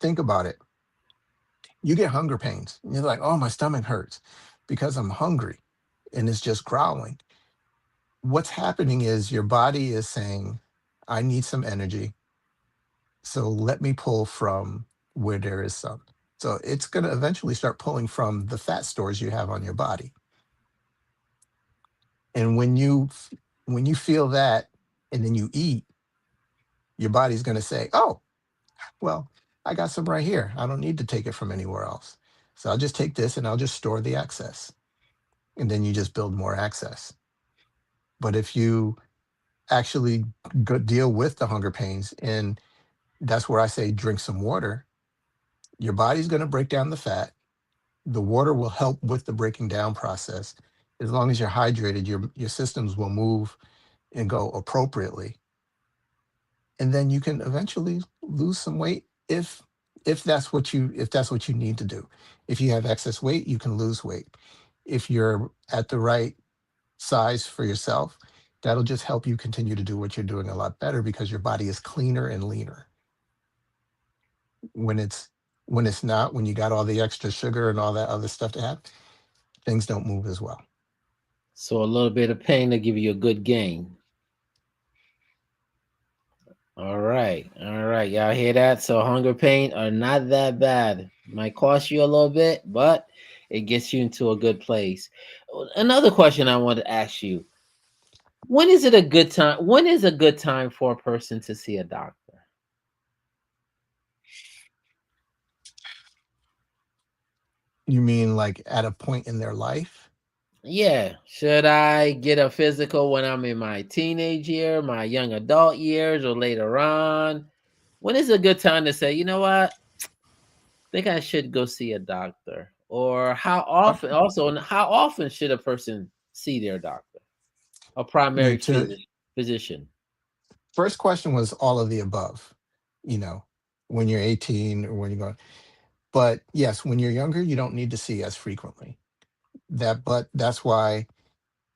think about it. You get hunger pains. You're like, oh, my stomach hurts because I'm hungry and it's just growling. What's happening is your body is saying, I need some energy. So let me pull from where there is some. So it's going to eventually start pulling from the fat stores you have on your body. And when you feel that and then you eat, your body's going to say, "Oh, well, I got some right here. I don't need to take it from anywhere else. So I'll just take this and I'll just store the excess." And then you just build more excess. But if you actually deal with the hunger pains, and that's where I say drink some water, your body's going to break down the fat. The water will help with the breaking down process. As long as you're hydrated, your systems will move and go appropriately, and then you can eventually lose some weight if that's what you need to do. If you have excess weight, you can lose weight. If you're at the right size for yourself, that'll just help you continue to do what you're doing a lot better because your body is cleaner and leaner. When it's when it's not, when you got all the extra sugar and all that other stuff to have, things don't move as well. So a little bit of pain to give you a good gain. All right. All right. Y'all hear that? So hunger pain are not that bad. Might cost you a little bit, but it gets you into a good place. Another question I want to ask you. When is it a good time? When is a good time for a person to see a doctor? You mean like at a point in their life? Yeah. Should I get a physical when I'm in my teenage year, my young adult years, or later on? When is a good time to say, you know what? Think I should go see a doctor? Or how Uh, often, also, and how often should a person see their doctor, a you primary to physician? First question was all of the above, you know, when you're 18 or when you're going. But yes, when you're younger, you don't need to see as frequently. But that's why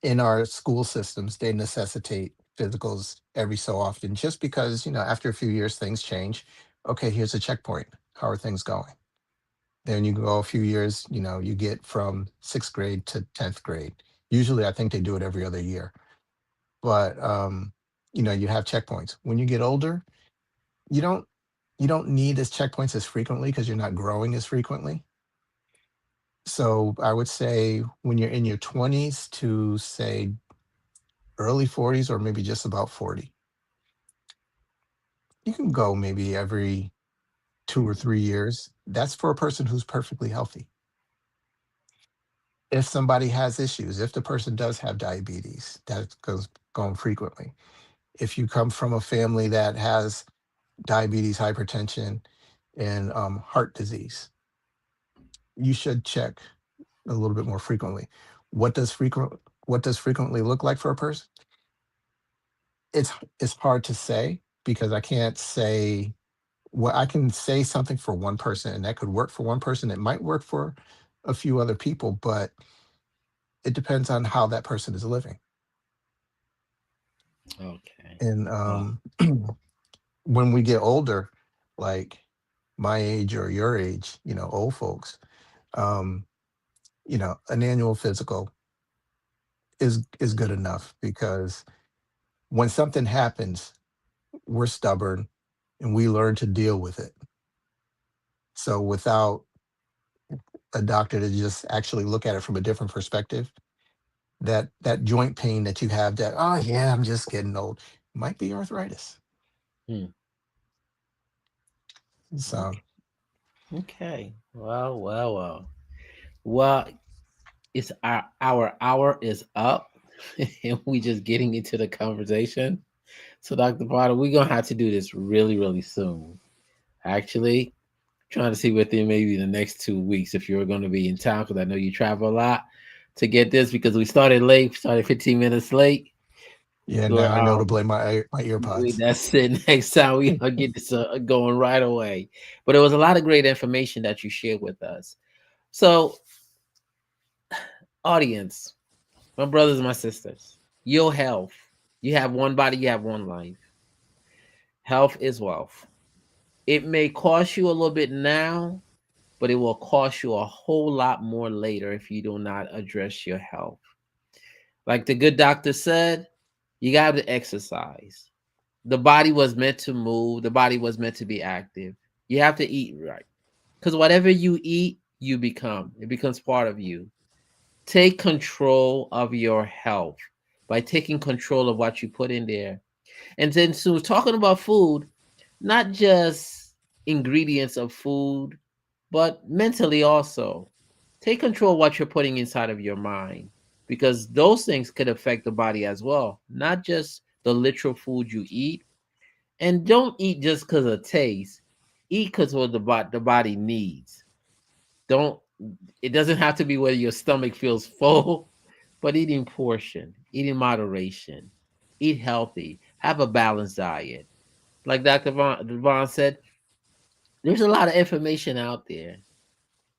in our school systems, they necessitate physicals every so often, just because, after a few years, things change. Okay, here's a checkpoint. How are things going? Then you go a few years, you get from sixth grade to 10th grade. Usually, I think they do it every other year. But, you have checkpoints. When you get older, you don't you don't need as checkpoints as frequently because you're not growing as frequently. So I would say when you're in your 20s to say early 40s or maybe just about 40, you can go maybe every 2 or 3 years. That's for a person who's perfectly healthy. If somebody has issues, if the person does have diabetes, that goes going frequently. If you come from a family that has diabetes, hypertension, and heart disease, you should check a little bit more frequently. What does frequently look like for a person? It's hard to say because I can't say, well, I can say something for one person and that could work for one person. It might work for a few other people, but it depends on how that person is living. Okay. And Wow. when we get older, like my age or your age, old folks, um, an annual physical is good enough because when something happens, we're stubborn and we learn to deal with it. So without a doctor to just actually look at it from a different perspective, that joint pain that you have, that, oh yeah, I'm just getting old, might be arthritis. Hmm. So Okay. Well, well, well. Well, it's our hour is up, and we just getting into the conversation. So, Dr. Potter, we're gonna have to do this really, really soon. Actually, trying to see within maybe the next 2 weeks if you're going to be in town, because I know you travel a lot to get this, because we started late, started 15 minutes late. yeah, So, now I know to blame my earpods. that's it. Next time we gonna get this going right away. But it was a lot of great information that you shared with us. So, audience, my brothers and my sisters, your health. You have one body, you have one life. Health is wealth. It may cost you a little bit now, but it will cost you a whole lot more later if you do not address your health. Like the good doctor said, you got to exercise. The body was meant to move, the body was meant to be active. You have to eat right. Because whatever you eat, you become. It becomes part of you. Take control of your health by taking control of what you put in there. And then, so talking about food, not just ingredients of food, but mentally also. Take control of what you're putting inside of your mind because those things could affect the body as well, not just the literal food you eat. And don't eat just because of taste. Eat because what the body needs. Don't. It doesn't have to be whether your stomach feels full, but eat in portion, eat in moderation, eat healthy, have a balanced diet. Like Dr. Vaughn said, there's a lot of information out there.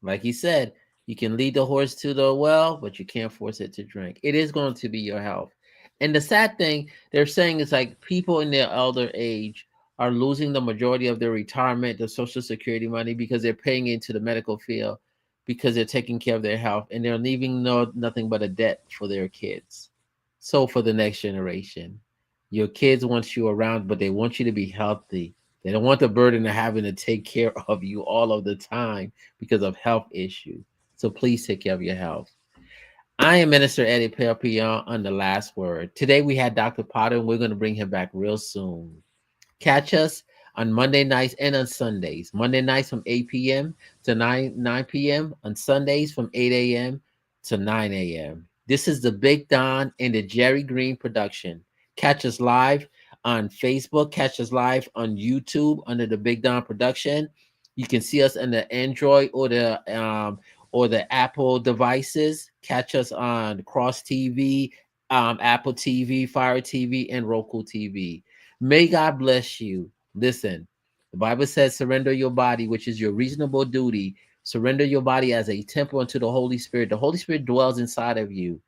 Like he said, you can lead the horse to the well, but you can't force it to drink. It is going to be your health. And the sad thing they're saying is like people in their elder age are losing the majority of their retirement, the social security money because they're paying into the medical field because they're taking care of their health and they're leaving nothing but a debt for their kids. So for the next generation, your kids want you around, but they want you to be healthy. They don't want the burden of having to take care of you all of the time because of health issues. So please take care of your health. I am Minister Eddy Perpignan on the last word. Today we had Dr. Potter, and we're going to bring him back real soon. Catch us on Monday nights and on Sundays. Monday nights from 8 p.m. to 9 p.m. On Sundays from 8 a.m. to 9 a.m. This is the Big Don and the Jerry Green production. Catch us live on Facebook. Catch us live on YouTube under the Big Don production. You can see us on the Android or the Apple devices. Catch us on Cross TV, Apple TV, Fire TV, and Roku TV. May God bless you. Listen, the Bible says, surrender your body, which is your reasonable duty. Surrender your body as a temple unto the Holy Spirit. The Holy Spirit dwells inside of you.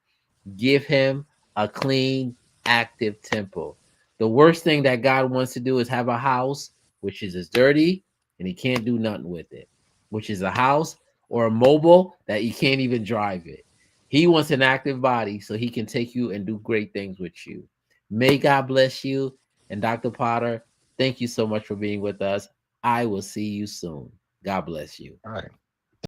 Give him a clean, active temple. The worst thing that God wants to do is have a house which is as dirty and he can't do nothing with it, which is a house or a mobile that you can't even drive it. He wants an active body so he can take you and do great things with you. May God bless you. And Dr. Potter, thank you so much for being with us. I will see you soon. God bless you. All right.